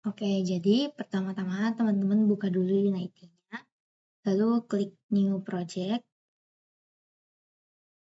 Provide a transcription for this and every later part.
Oke, jadi pertama-tama teman-teman buka dulu Unity-nya, lalu klik New Project.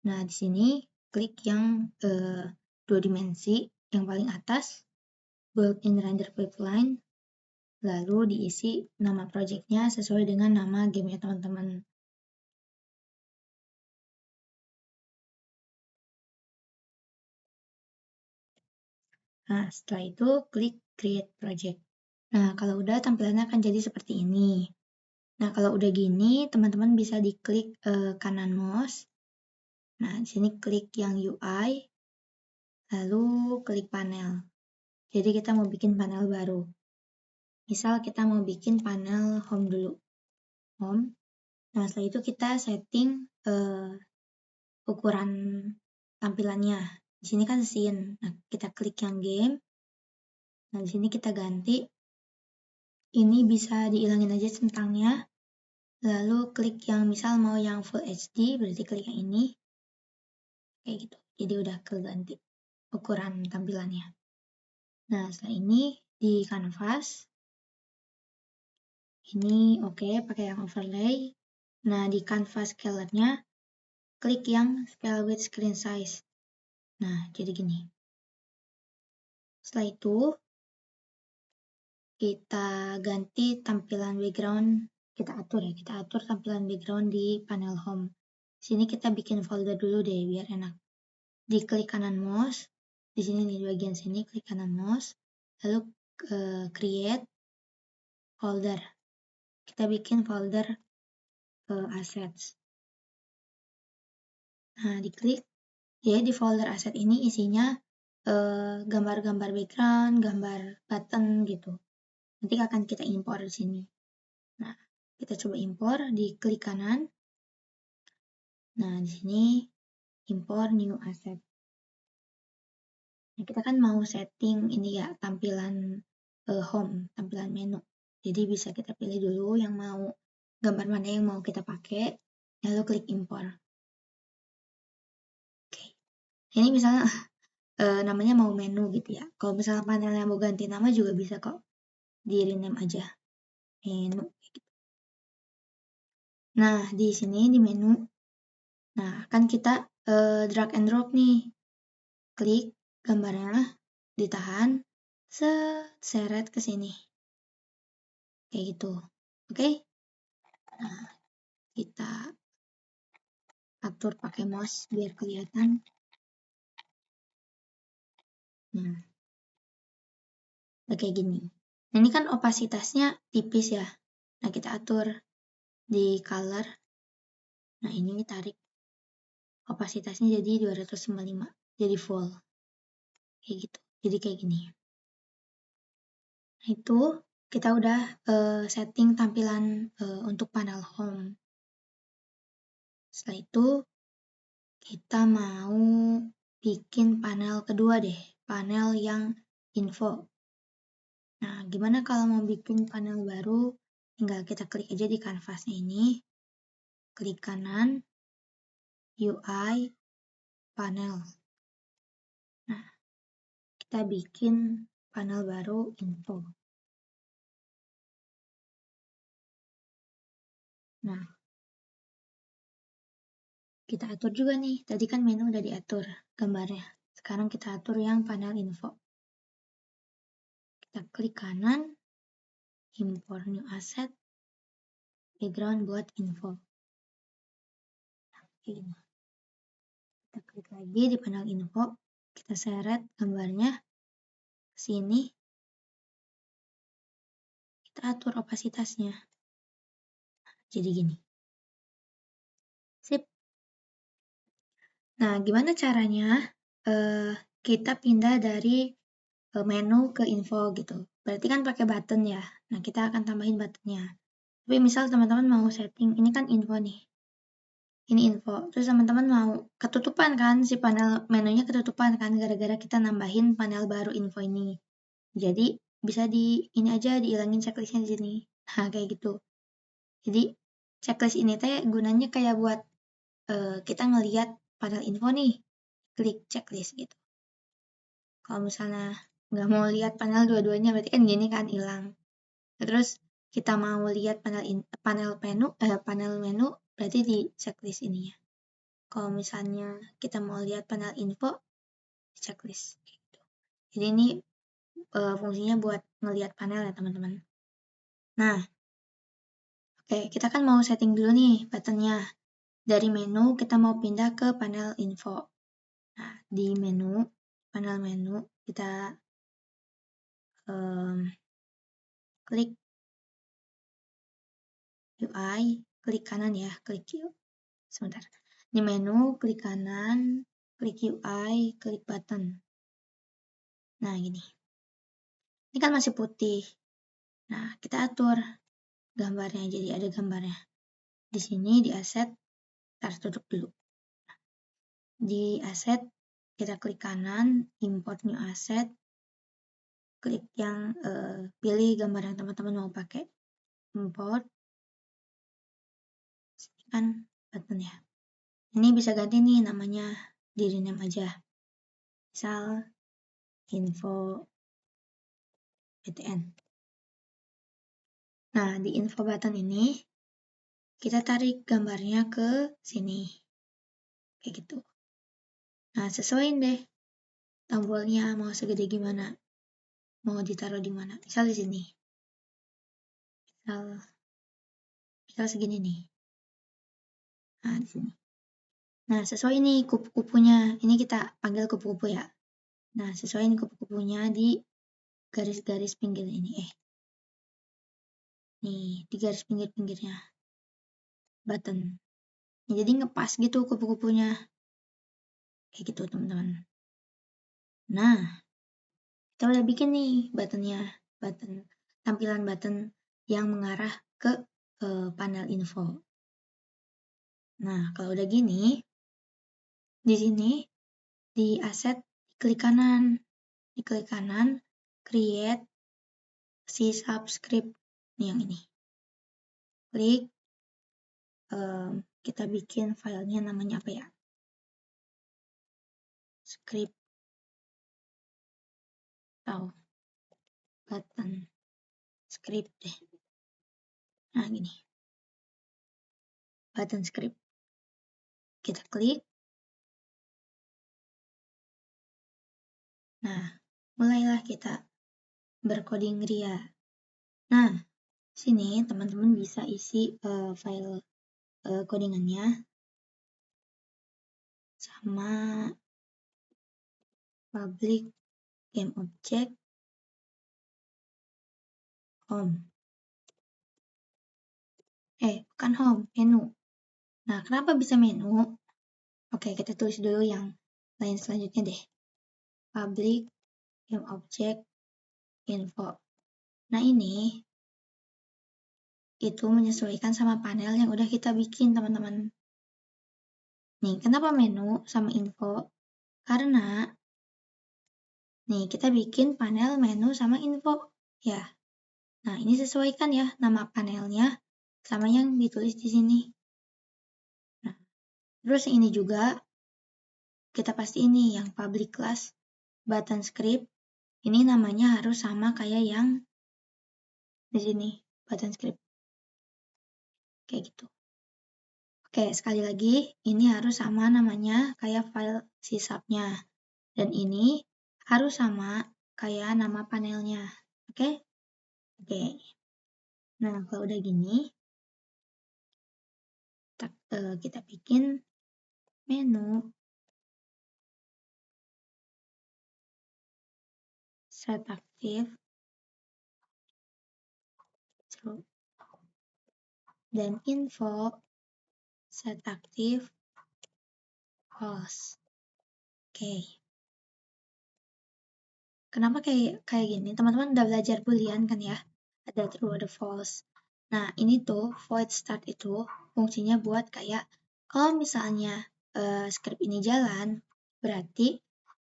Nah, di sini klik yang 2 dimensi, yang paling atas, Build in Render Pipeline, lalu diisi nama projectnya sesuai dengan nama gamenya teman-teman. Nah, setelah itu klik Create Project. Nah, kalau udah tampilannya akan jadi seperti ini. Nah, kalau udah gini, teman-teman bisa diklik kanan mouse. Nah, di sini klik yang UI, lalu klik panel. Jadi kita mau bikin panel baru. Misal kita mau bikin panel home dulu. Home. Nah, setelah itu kita setting ukuran tampilannya. Di sini kan scene. Nah, kita klik yang game. Nah, di sini kita ganti. Ini bisa dihilangin aja centangnya. Lalu klik yang misal mau yang Full HD, berarti klik yang ini. Kayak gitu. Jadi udah keganti ukuran tampilannya. Nah, setelah ini di canvas. Ini oke, pakai yang overlay. Nah, di canvas scaler-nya, klik yang scale with screen size. Nah, jadi gini. Setelah itu, kita ganti tampilan background, kita atur tampilan background di panel home. Sini kita bikin folder dulu deh, biar enak. Diklik kanan mouse, di sini di bagian sini, klik kanan mouse, lalu create folder. Kita bikin folder assets. Nah, diklik. Jadi di folder asset ini isinya gambar-gambar background, gambar button gitu. Nanti akan kita impor di sini. Nah, kita coba impor, diklik kanan. Nah, di sini impor new asset. Nah, kita kan mau setting ini ya, tampilan home, tampilan menu. Jadi bisa kita pilih dulu yang mau, gambar mana yang mau kita pakai, lalu klik impor. Oke. Ini misalnya namanya mau menu gitu ya. Kalau misalnya panelnya mau ganti nama juga bisa kok. Di rename aja. Menu. Nah, di sini di menu. Nah, kan kita drag and drop nih. Klik gambarnya, ditahan, seret ke sini. Kayak gitu. Oke? Nah, kita atur pakai mouse biar kelihatan. Nah, kayak gini. Nah, ini kan opasitasnya tipis ya. Nah, kita atur di color. Nah, ini tarik opasitasnya jadi 255. Jadi full. Kayak gitu. Jadi kayak gini. Nah, itu kita udah setting tampilan untuk panel home. Setelah itu kita mau bikin panel kedua deh, panel yang info. Nah, gimana kalau mau bikin panel baru? Tinggal kita klik aja di kanvasnya ini, klik kanan, UI, panel. Nah, kita bikin panel baru info. Nah, kita atur juga nih, tadi kan menu udah diatur gambarnya. Sekarang kita atur yang panel info. Kita klik kanan, import new asset, background buat info. Ini. Kita klik lagi di panel info, kita seret gambarnya ke sini, kita atur opasitasnya. Jadi gini. Sip. Nah, gimana caranya kita pindah dari menu ke info gitu. Berarti kan pakai button ya. Nah, kita akan tambahin buttonnya. Tapi misal teman-teman mau setting, ini kan info nih. Ini info. Terus teman-teman mau ketutupan kan, si panel menunya ketutupan kan, gara-gara kita nambahin panel baru info ini. Jadi bisa ini aja dihilangin checklistnya di sini. Nah, kayak gitu. Jadi checklist ini teh gunanya kayak buat kita ngelihat panel info nih, klik checklist gitu. Kalau misalnya nggak mau lihat panel dua-duanya, berarti kan gini kan hilang. Terus kita mau lihat panel menu berarti di checklist ini ya. Kalau misalnya kita mau lihat panel info, di checklist gitu. Jadi ini fungsinya buat ngelihat panel ya teman-teman. Nah, oke, kita kan mau setting dulu nih buttonnya. Dari menu kita mau pindah ke panel info. Nah, di panel menu kita klik UI, klik kanan ya, klik UI. Sebentar. Di menu, klik kanan, klik UI, klik button. Nah, gini. Ini kan masih putih. Nah, kita atur gambarnya, jadi ada gambarnya. Di sini di asset, taruh tutup dulu. Di asset, kita klik kanan, import new asset, klik yang pilih gambar yang teman-teman mau pakai, import, kan button ya. Ini bisa ganti nih namanya, di rename aja. Misal info BTN. Nah, di info button ini kita tarik gambarnya ke sini. Kayak gitu. Nah, sesuaiin deh tombolnya mau segede gimana. Mau ditaruh di mana. Misal di sini. Misal segini nih. Nah, di sini. Nah, sesuai nih kupu-kupunya. Ini kita panggil kupu-kupu ya. Nah, sesuaiin kupu-kupunya di garis-garis pinggir ini. Nih, di garis pinggir-pinggirnya. Button. Nah, jadi ngepas gitu kupu-kupunya. Kayak gitu, teman-teman. Nah, kita udah bikin nih buttonnya. Tampilan button yang mengarah ke panel info. Nah, kalau udah gini, di sini di asset klik kanan, create si subscript nih yang ini. Klik, kita bikin filenya namanya apa ya? Script atau button script deh. Nah, gini. Button script. Kita klik. Nah, mulailah kita bercoding Ria. Nah, sini teman-teman bisa isi file codingannya sama public game object home. Bukan home, menu. Nah, kenapa bisa menu? Oke, kita tulis dulu yang lain selanjutnya deh. Public game object info. Nah, ini itu menyesuaikan sama panel yang udah kita bikin, teman-teman. Nih, kenapa menu sama info? Karena nih, kita bikin panel menu sama info. Ya. Nah, ini sesuaikan ya nama panelnya sama yang ditulis di sini. Nah, terus ini juga kita pasti ini yang public class button script. Ini namanya harus sama kayak yang di sini, button script. Kayak gitu. Oke, sekali lagi, ini harus sama namanya kayak file sysubnya. Dan ini harus sama kayak nama panelnya. Oke? Oke. Nah, kalau udah gini, kita bikin menu set active dan info set active false. Oke. Kenapa kayak gini? Teman-teman udah belajar boolean kan ya? Ada true, ada false. Nah, ini tuh void start itu fungsinya buat kayak kalau misalnya script ini jalan, berarti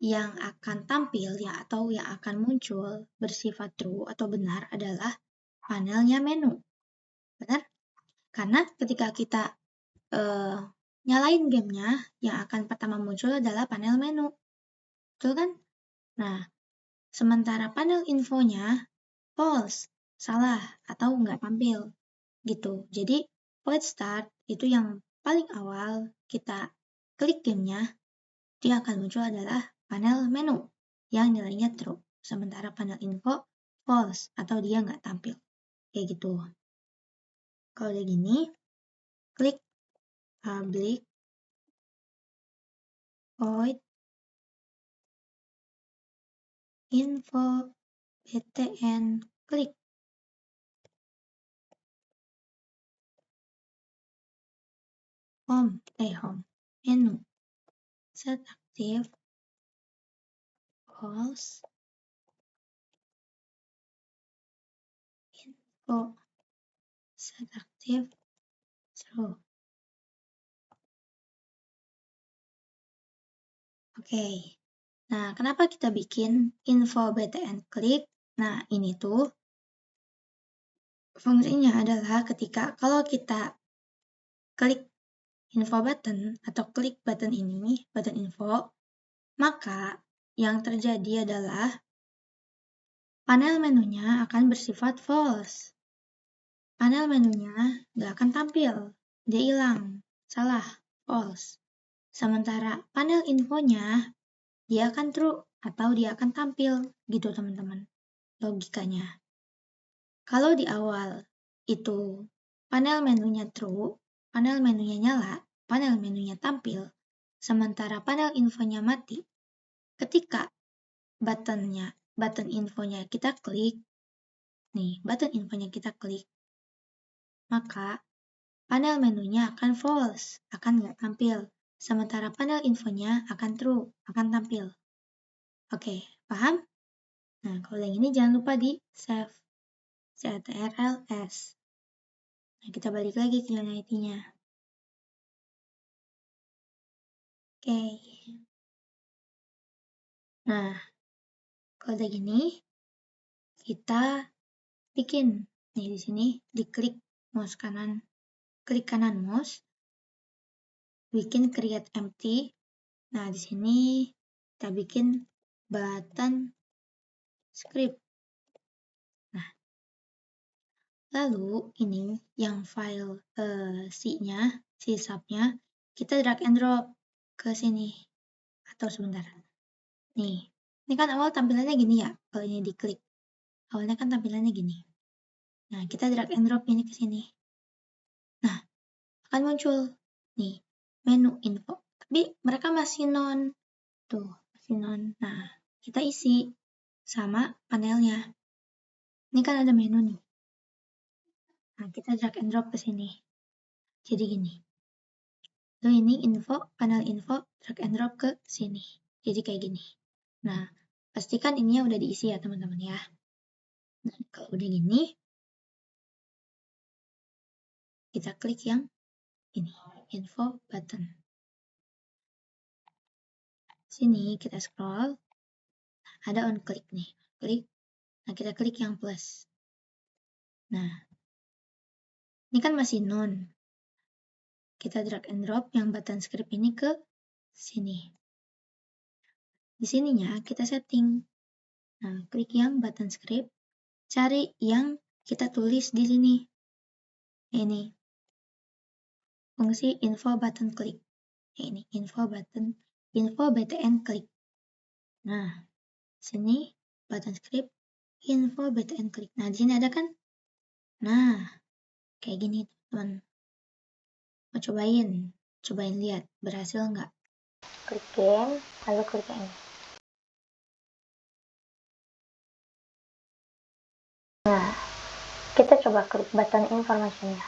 yang akan tampil ya atau yang akan muncul bersifat true atau benar adalah panelnya menu. Benar? Karena ketika kita nyalain gamenya, yang akan pertama muncul adalah panel menu. Betul kan? Nah, sementara panel infonya false, salah, atau nggak tampil, gitu. Jadi, void start itu yang paling awal kita klik gamenya, dia akan muncul adalah panel menu yang nilainya true, sementara panel info false, atau dia nggak tampil. Kayak gitu. Kalau udah gini, klik public void info btn, klik home, menu, set active, false, info, set active, true. Oke, nah kenapa kita bikin info btn klik? Nah ini tuh fungsinya adalah ketika kalau kita klik info button atau klik button ini, button info, maka yang terjadi adalah panel menunya akan bersifat false. Panel menunya nggak akan tampil, dia hilang, salah, false. Sementara panel infonya, dia akan true atau dia akan tampil, gitu teman-teman. Logikanya. Kalau di awal itu panel menunya true, panel menunya nyala, panel menunya tampil, sementara panel infonya mati. Ketika button infonya kita klik, nih, button infonya kita klik, maka panel menunya akan false, akan nggak tampil. Sementara panel infonya akan true, akan tampil. Oke, paham? Nah, kalau yang ini jangan lupa di save. CTRL-S. Nah, kita balik lagi ke Unity-nya. Oke. Nah, kalau udah gini, kita bikin. Nih, di sini diklik mouse kanan. Klik kanan mouse. Bikin create empty. Nah, di sini kita bikin button script. Nah, lalu ini yang file C-nya, C sub-nya, kita drag and drop ke sini. Atau sebentar. Nih, ini kan awal tampilannya gini ya, kalau ini diklik. Awalnya kan tampilannya gini. Nah, kita drag and drop ini ke sini. Nah, akan muncul nih menu info. Tapi mereka masih non. Tuh, masih non. Nah, kita isi sama panelnya. Ini kan ada menu nih. Nah, kita drag and drop ke sini. Jadi gini. Lalu ini info, panel info, drag and drop ke sini. Jadi kayak gini. Nah, pastikan ininya udah diisi ya teman-teman ya. Nah, kalau udah gini, kita klik yang ini, info button. Sini kita scroll, ada on click nih, klik. Nah, kita klik yang plus. Nah, ini kan masih none. Kita drag and drop yang button script ini ke sini. Di sininya kita setting. Nah, klik yang button script, cari yang kita tulis di sini. Ini fungsi info button klik. Ini info btn klik. Nah, sini button script info btn klik. Nah, di sini ada kan? Nah, kayak gini teman. Mau cobain lihat berhasil nggak? Klik game, lalu klik yang ini. Nah, kita coba klik button informationnya.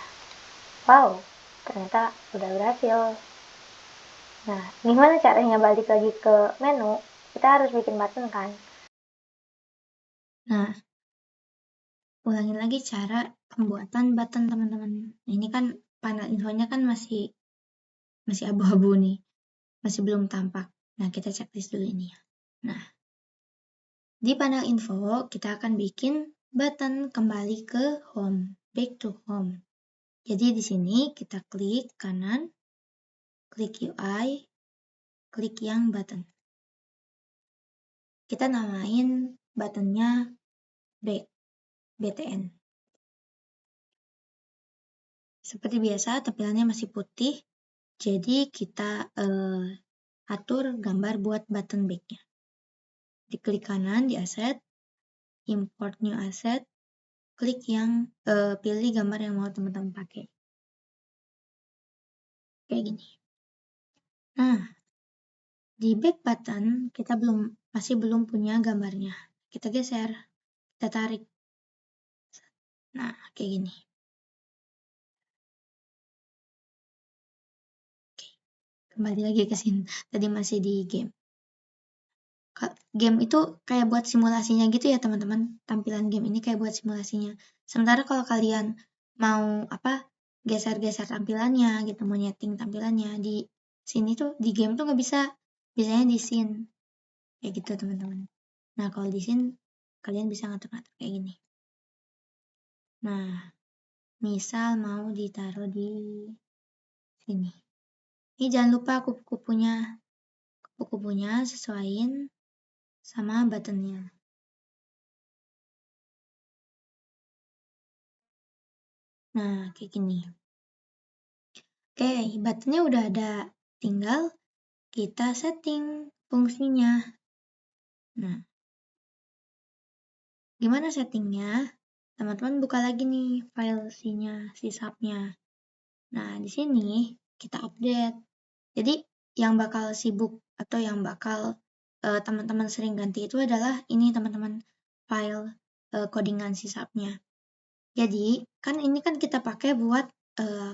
Wow, ternyata udah berhasil. Nah, gimana caranya balik lagi ke menu? Kita harus bikin button kan? Nah, ulangin lagi cara pembuatan button teman-teman. Ini kan panel infonya kan masih abu-abu nih. Masih belum tampak. Nah, kita checklist dulu ini ya. Nah, di panel info kita akan bikin button kembali ke home, back to home. Jadi di sini kita klik kanan, klik UI, klik yang button. Kita namain buttonnya back BTN. Seperti biasa tampilannya masih putih, jadi kita atur gambar buat button backnya. Diklik kanan di asset, import new asset, klik yang pilih gambar yang mau teman-teman pakai. Kayak gini. Nah, di back button kita masih belum punya gambarnya. Kita geser, kita tarik. Nah, kayak gini. Oke. Kembali lagi ke sini. Tadi masih di game. Game itu kayak buat simulasinya gitu ya teman-teman. Tampilan game ini kayak buat simulasinya. Sementara kalau kalian mau geser-geser tampilannya gitu, mau nyeting tampilannya di sini tuh di game tuh nggak bisa. Biasanya di scene kayak gitu teman-teman. Nah kalau di scene kalian bisa ngatur-ngatur kayak gini. Nah misal mau ditaruh di sini. Ini jangan lupa kupu-kupunya sesuaiin sama buttonnya. Nah, kayak gini. Oke, buttonnya udah ada. Tinggal kita setting fungsinya. Nah, gimana settingnya? Teman-teman buka lagi nih file sysubnya. Nah, di sini kita update. Jadi, yang bakal sibuk atau yang bakal teman-teman sering ganti itu adalah ini teman-teman, file codingan sysubnya. Jadi, kan ini kan kita pakai buat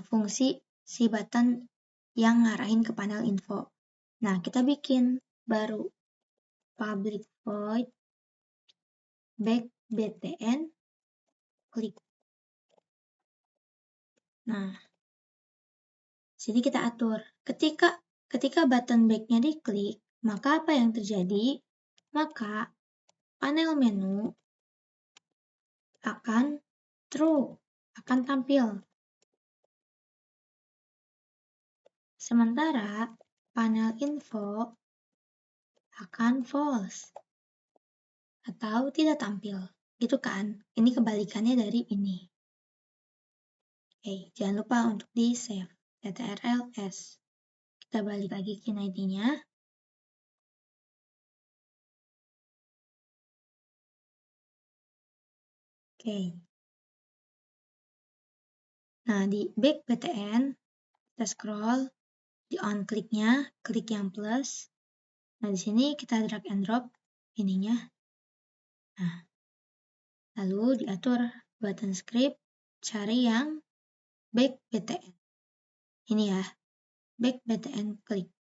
fungsi si button yang ngarahin ke panel info. Nah, kita bikin baru public void back btn klik. Nah, sini kita atur. Ketika button back-nya diklik, maka apa yang terjadi? Maka panel menu akan true, akan tampil. Sementara panel info akan false atau tidak tampil. Gitu kan? Ini kebalikannya dari ini. Oke, jangan lupa untuk di save ctrls. Kita balik lagi ke ID-nya. Oke. Nah, di back btn, kita scroll, di on kliknya, klik yang plus. Nah, di sini kita drag and drop ininya. Nah, lalu diatur button script, cari yang back btn. Ini ya, back btn klik.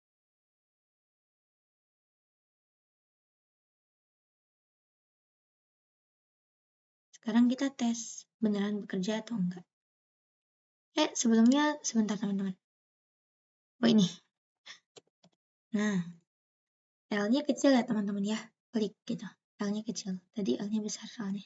Sekarang kita tes beneran bekerja atau enggak. Sebelumnya sebentar teman-teman. Oh ini. Nah, L-nya kecil ya teman-teman ya. Klik gitu. L-nya kecil. Tadi L-nya besar soalnya.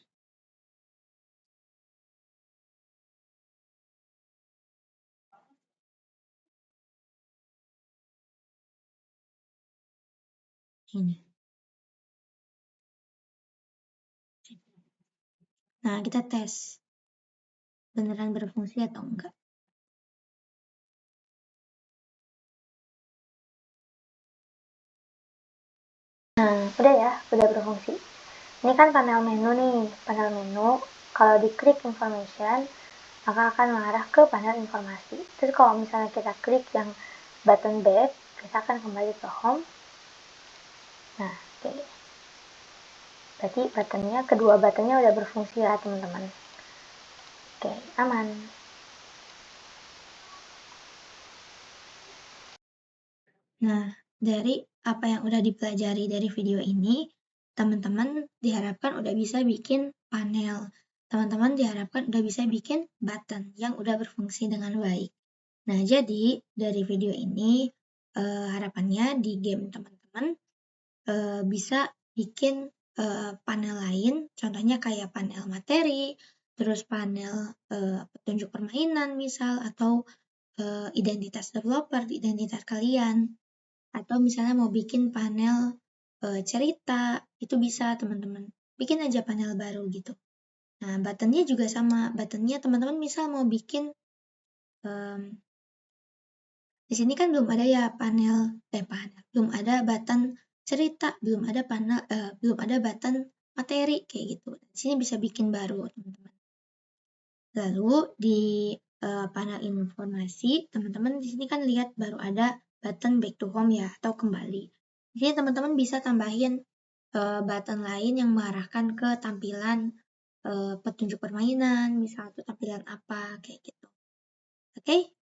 Ini. Nah, kita tes. Beneran berfungsi atau enggak. Nah, udah ya, udah berfungsi. Ini kan panel menu nih. Panel menu, kalau diklik information, maka akan mengarah ke panel informasi. Terus kalau misalnya kita klik yang button back, kita akan kembali ke home. Nah, oke. Berarti kedua buttonnya udah berfungsi ya teman-teman. Oke, aman. Nah, dari apa yang udah dipelajari dari video ini, teman-teman diharapkan udah bisa bikin panel. Teman-teman diharapkan udah bisa bikin button yang udah berfungsi dengan baik. Nah, jadi dari video ini harapannya di game teman-teman bisa bikin panel lain, contohnya kayak panel materi, terus panel petunjuk permainan misal, atau identitas developer, identitas kalian. Atau misalnya mau bikin panel cerita, itu bisa teman-teman. bikin aja panel baru gitu. Nah, buttonnya juga sama. Buttonnya teman-teman misal mau bikin, di sini kan belum ada ya belum ada button cerita, belum ada button materi kayak gitu. Di sini bisa bikin baru, teman-teman. Lalu di panel informasi, teman-teman di sini kan lihat baru ada button back to home ya, atau kembali. Di sini teman-teman bisa tambahin button lain yang mengarahkan ke tampilan petunjuk permainan, misal itu tampilan apa, kayak gitu. Oke?